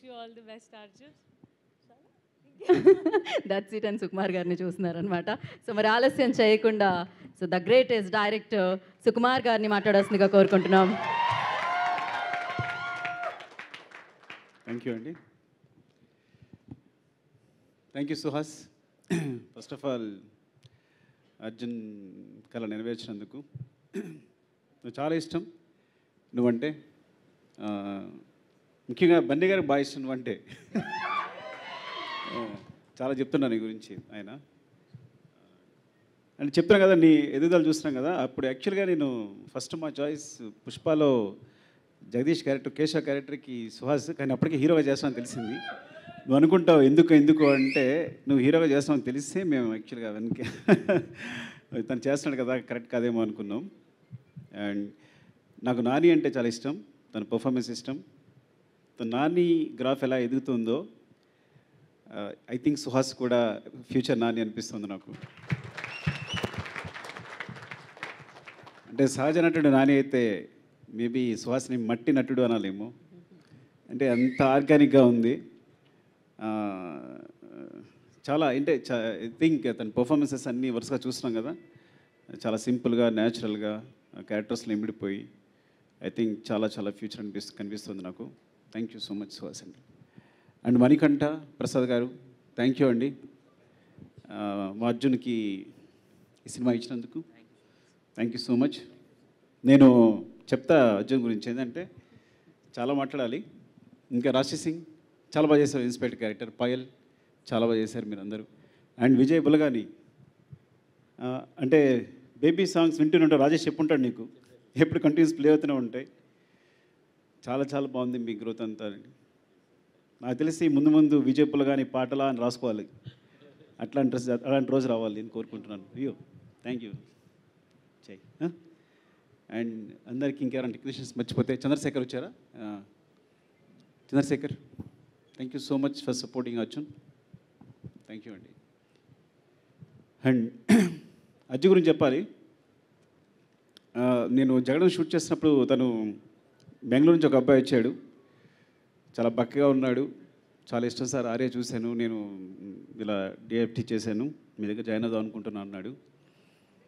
you all the best, Arjun. That's it అని సుకుమార్ గారిని చూస్తున్నారనమాట. So మరి ఆలస్యం చేయకుండా so the greatest director Sukumar గారిని మాట్లాడాల్సిందిగా కోరుకుంటున్నాం. థ్యాంక్ యూ అండి. Thank you Suhas. First of all Arjun కళ నెరవేర్చినందుకు నాకు చాలా ఇష్టం నువ్వంటే. ముఖ్యంగా బండి గారికి బాగా ఇష్టం నువ్వంటే. చాలా చెప్తున్నాను నీ గురించి ఆయన. అంటే చెప్తున్నాను కదా, నీ ఎదుగుదల చూస్తున్నాం కదా. అప్పుడు యాక్చువల్గా నేను ఫస్ట్ మా చాయిస్ పుష్పలో జగదీష్ క్యారెక్టర్, కేశవ క్యారెక్టర్కి సుహాస్, కానీ అప్పటికే హీరోగా చేస్తామని తెలిసింది. నువ్వు అనుకుంటావు ఎందుకు అంటే నువ్వు హీరోగా చేస్తామని తెలిస్తే మేము యాక్చువల్గా వెనక తను చేస్తున్నాడు కదా కరెక్ట్ కాదేమో అనుకున్నాం. అండ్ నాకు నాని అంటే చాలా ఇష్టం, తన పర్ఫార్మెన్స్ ఇష్టం. తన నాని గ్రాఫ్ ఎలా ఎదుగుతుందో ఐ థింక్ సుహాస్ కూడా ఫ్యూచర్ నాని అనిపిస్తుంది నాకు. అంటే సహజ నటుడు నాని అయితే మేబీ సుహాస్ని మట్టి నటుడు అనాలేమో. అంటే అంత ఆర్గానిక్గా ఉంది. చాలా అంటే ఐ థింక్ తన పర్ఫార్మెన్సెస్ అన్నీ వరుసగా చూస్తున్నాం కదా, చాలా సింపుల్గా న్యాచురల్గా క్యారెక్టర్స్లో ఇమిడిపోయి ఐ థింక్ చాలా చాలా ఫ్యూచర్ కనిపిస్తుంది నాకు. Thank you so much Suhas అండి. అండ్ మణికంఠ ప్రసాద్ గారు థ్యాంక్ యూ అండి, మా అర్జున్కి ఈ సినిమా ఇచ్చినందుకు థ్యాంక్ యూ సో మచ్. నేను చెప్తా అర్జున్ గురించి ఏంటంటే చాలా మాట్లాడాలి. ఇంకా రాశి సింగ్ చాలా బాగా చేశారు, ఇన్స్పెక్టర్ క్యారెక్టర్. పాయల్ చాలా బాగా చేశారు మీరు అందరూ. అండ్ విజయ్ బులగాని అంటే బేబీ సాంగ్స్ వింటూనే రాజేష్ చెప్పుంటాడు నీకు, ఎప్పుడు కంటిన్యూస్ ప్లే అవుతూనే ఉంటాయి. చాలా చాలా బాగుంది మీ గ్రోత్ అంతా. నాకు తెలిసి ముందు ముందు విజయ్ బులగాని పాటలా అని రాసుకోవాలి. అలాంటి రోజు రావాలి నేను కోరుకుంటున్నాను. అయ్యో థ్యాంక్ యూ చెయ్. అండ్ అందరికీ ఇంకెవరైనా టెక్నీషియన్స్ మర్చిపోతే చంద్రశేఖర్ వచ్చారా? Chandrashekar thank you so much for supporting Arjun. Thank you అండి. అండ్ అర్జున్ గురించి చెప్పాలి. నేను జగడం షూట్ చేసినప్పుడు తను బెంగళూరు నుంచి ఒక అబ్బాయి వచ్చాడు, చాలా బక్కగా ఉన్నాడు. చాలా ఇష్టం సార్ ఆర్య చూశాను, నేను ఇలా డిఎఫ్టీ చేశాను, మీ దగ్గర జాయిన్ అవుదాం అనుకుంటున్నాను అన్నాడు.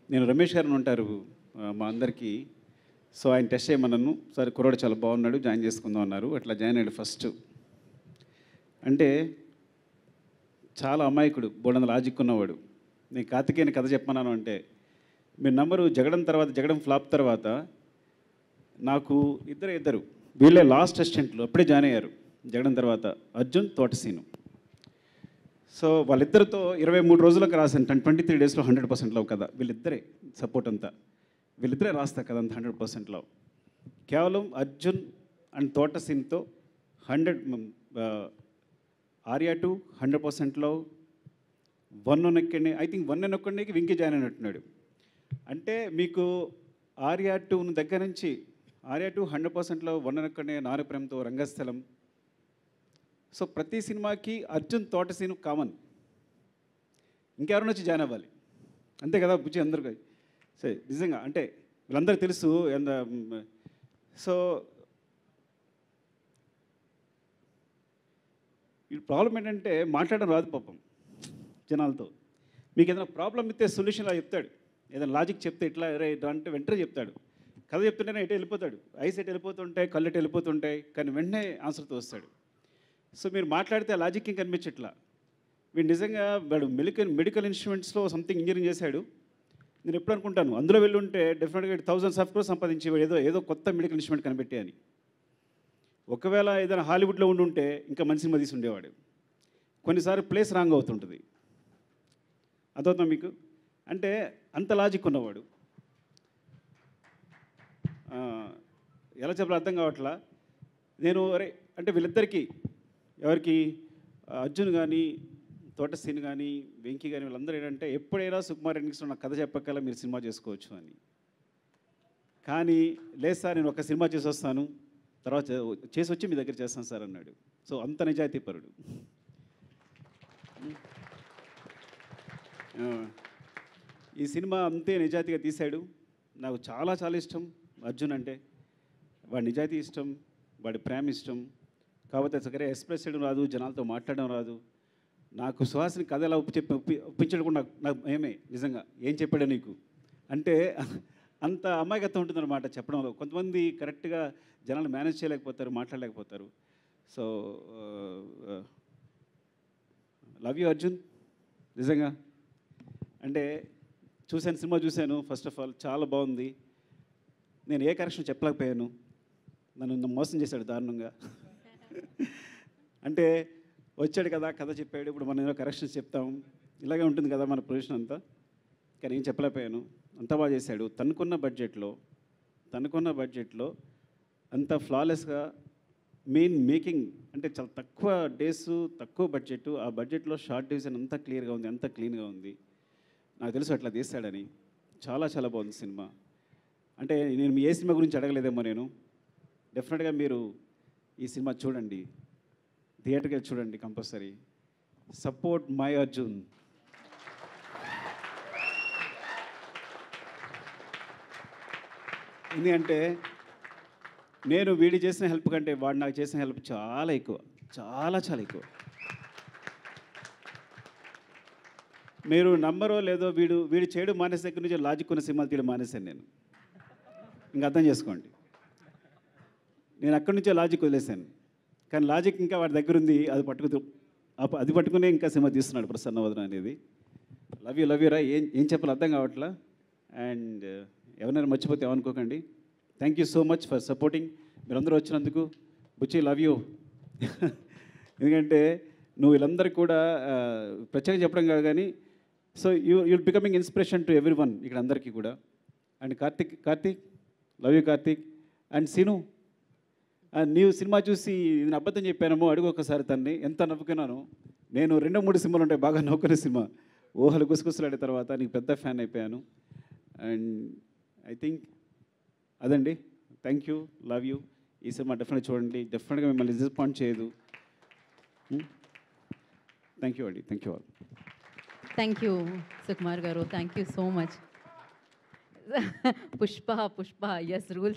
నేను రమేష్ గారిని ఉంటారు మా అందరికీ, సో ఆయన టెస్ట్ చేయమన్నాను. సరే కుర్రాడు చాలా బాగున్నాడు, జాయిన్ చేసుకుందాం అన్నారు. అట్లా జాయిన్ అయ్యాడు ఫస్ట్. అంటే చాలా అమాయకుడు, బోడంత లాజిక్ ఉన్నవాడు. నేను కార్తికేయని కథ చెప్పమన్నాను అంటే మీరు నంబరు జగడం ఫ్లాప్ తర్వాత నాకు ఇద్దరు వీళ్ళే లాస్ట్ అసిస్టెంట్లు అప్పుడే జాయిన్ అయ్యారు జగడం తర్వాత, అర్జున్ తోటసీను. సో వాళ్ళిద్దరితో 23 రోజులకు రాశాను. 23 డేస్లో 100% లవ్ కదా. వీళ్ళిద్దరే సపోర్ట్ అంతా, వీళ్ళిద్దరే రాస్తారు కదా అంత 100% లవ్. కేవలం అర్జున్ అండ్ తోటసీన్తో 100 ఆర్యా 2 100% లవ్. 1 ఒక్కడిని ఐ థింక్ 1 ఒక్కడికి వెంకీ జాయిన్ అయినట్టున్నాడు. అంటే మీకు ఆర్యా 2 దగ్గర నుంచి ఆర్యా 2 100% లవ్, 1 ఒక్కడినే నారు ప్రేమతో, రంగస్థలం. సో ప్రతి సినిమాకి అర్జున్ తోటసీను కామన్, ఇంకెవరైనా వచ్చి జాయిన్ అవ్వాలి అంతే కదా బుజ్జి అందరికీ. సరే నిజంగా అంటే వీళ్ళందరికీ తెలుసు. సో ఈ ప్రాబ్లం ఏంటంటే మాట్లాడడం రాదు పాపం జనాలతో. మీకు ఏదైనా ప్రాబ్లం ఇస్తే సొల్యూషన్ అలా చెప్తాడు, ఏదైనా లాజిక్ చెప్తే ఇట్లా ఇట్లా అంటే వెంటనే చెప్తాడు. కథ చెప్తుంటేనే ఎటు వెళ్ళిపోతాడు, ఐస్ ఎటు వెళ్ళిపోతుంటాయి, కళ్ళు ఎటు వెళ్ళిపోతుంటాయి, కానీ వెంటనే ఆన్సర్తో వస్తాడు. సో మీరు మాట్లాడితే ఆ లాజిక్ ఏం కనిపించట్లా. వీడు నిజంగా వాడు మెడికల్ ఇన్స్ట్రుమెంట్స్లో సంథింగ్ ఇంజనీరింగ్ చేశాడు. నేను ఎప్పుడు అనుకుంటాను అందులో వెళ్ళుంటే డెఫినెట్గా 1000 ఆఫ్ క్రోర్స్ సంపాదించేవాడు, ఏదో కొత్త మెడికల్ ఇన్స్ట్రుమెంట్ కనిపెట్టే అని. ఒకవేళ ఏదైనా హాలీవుడ్లో ఉండుంటే ఇంకా మంచి సినిమా తీసి ఉండేవాడు. కొన్నిసార్లు ప్లేస్ రాంగ్ అవుతుంటుంది, అదవుతాం మీకు. అంటే అంత లాజిక్ ఉన్నవాడు. ఎలా చెప్పాలో అర్థం కావట్లా. నేను అంటే వీళ్ళిద్దరికీ ఎవరికి అర్జున్ కానీ తోటసీన్ కానీ వెంకీ కానీ వీళ్ళందరూ ఏంటంటే ఎప్పుడైనా సుకుమార్ ఎన్నికలో నాకు కథ చెప్పగల మీరు సినిమా చేసుకోవచ్చు అని. కానీ లేదు సార్ నేను ఒక సినిమా చేసి వస్తాను, తర్వాత చేసి వచ్చి మీ దగ్గర చేస్తాను సార్ అన్నాడు. సో అంత నిజాయితీ పరుడు. ఈ సినిమా అంతే నిజాయితీగా తీశాడు. నాకు చాలా చాలా ఇష్టం అర్జున్ అంటే. వాడి నిజాయితీ ఇష్టం, వాడి ప్రేమ ఇష్టం. కాకపోతే సరే ఎక్స్ప్రెస్ చేయడం రాదు, జనాలతో మాట్లాడడం రాదు. నాకు సుహాసిని కథ ఎలా ఒప్పించడం కూడా నాకు ఏమే నిజంగా ఏం చెప్పాడు నీకు అంటే అంత అమాయకత్వం ఉంటుందన్నమాట చెప్పడంలో. కొంతమంది కరెక్ట్గా జనాలు మేనేజ్ చేయలేకపోతారు, మాట్లాడలేకపోతారు. So love you Arjun. నిజంగా అంటే సినిమా చూశాను. ఫస్ట్ ఆఫ్ ఆల్ చాలా బాగుంది. నేను ఏ కరెక్షన్ చెప్పలేకపోయాను, నన్ను మోసం చేశాడు దారుణంగా. అంటే వచ్చాడు కదా, కథ చెప్పాడు, ఇప్పుడు మనం ఏదో కరెక్షన్స్ చెప్తాం, ఇలాగే ఉంటుంది కదా మన పొజిషన్ అంతా. కానీ ఏం చెప్పలేకపోయాను, అంత బాగా చేశాడు. తనకున్న బడ్జెట్లో అంత ఫ్లాలెస్గా మేకింగ్ అంటే చాలా తక్కువ డేస్, తక్కువ బడ్జెట్, ఆ బడ్జెట్లో షార్ట్ డివిజన్ అంతా క్లియర్గా ఉంది, అంతా క్లీన్గా ఉంది. నాకు తెలుసు అట్లా తీస్తాడని. చాలా చాలా బాగుంది సినిమా. అంటే నేను ఏ సినిమా గురించి అడగలేదేమో నేను. డెఫినెట్గా మీరు ఈ సినిమా చూడండి, థియేటర్కి వెళ్ళి చూడండి కంపల్సరీ. Support my Arjun. ఎందుకంటే నేను వీడి చేసిన హెల్ప్ కంటే వాడు నాకు చేసిన హెల్ప్ చాలా ఎక్కువ, చాలా చాలా ఎక్కువ. మీరు నమ్మరో లేదో, వీడు చేయడం మానేసే దగ్గర నుంచి లాజిక్ ఉన్న సినిమాలు తీయడం మానేశాను నేను. ఇంకా అర్థం చేసుకోండి. నేను అక్కడి నుంచే లాజిక్ వదిలేశాను. కానీ లాజిక్ ఇంకా వాడి దగ్గర ఉంది, అది పట్టుకునే ఇంకా సినిమా తీస్తున్నాడు ప్రసన్నవదన అనేది. లవ్ యూ రా. ఏం చెప్పాలో అర్థం కావట్లా. అండ్ ఎవరైనా మర్చిపోతే ఏమనుకోకండి. Thank you so much for supporting. మీరందరూ వచ్చినందుకు. Buchi love you. ఎందుకంటే నువ్వు వీళ్ళందరికీ కూడా ప్రత్యేకంగా చెప్పడం కాదు కానీ, so you'll becoming inspiration to everyone ఇక్కడ అందరికీ కూడా. And Karthik love you Karthik. And Seenu, నీవు సినిమా చూసి నేను అబద్ధం చెప్పానేమో అడుగు ఒకసారి తన్ని. ఎంత నవ్వుకున్నాను నేను. 2-3 సినిమాలు ఉంటాయి బాగా నవ్వుకునే సినిమా. ఊహలు గుసగుసలాడే తర్వాత నీకు పెద్ద ఫ్యాన్ అయిపోయాను. అండ్ ఐ థింక్ అదండి. Thank you, love you. ఈ సినిమా డెఫినెట్గా చూడండి, డెఫినెట్గా మిమ్మల్ని డిసప్పాయింట్ చేయదు. థ్యాంక్ యూ అండి. Thank you all. Thank you Sukumar garu, thank you so much. Pushpa is rule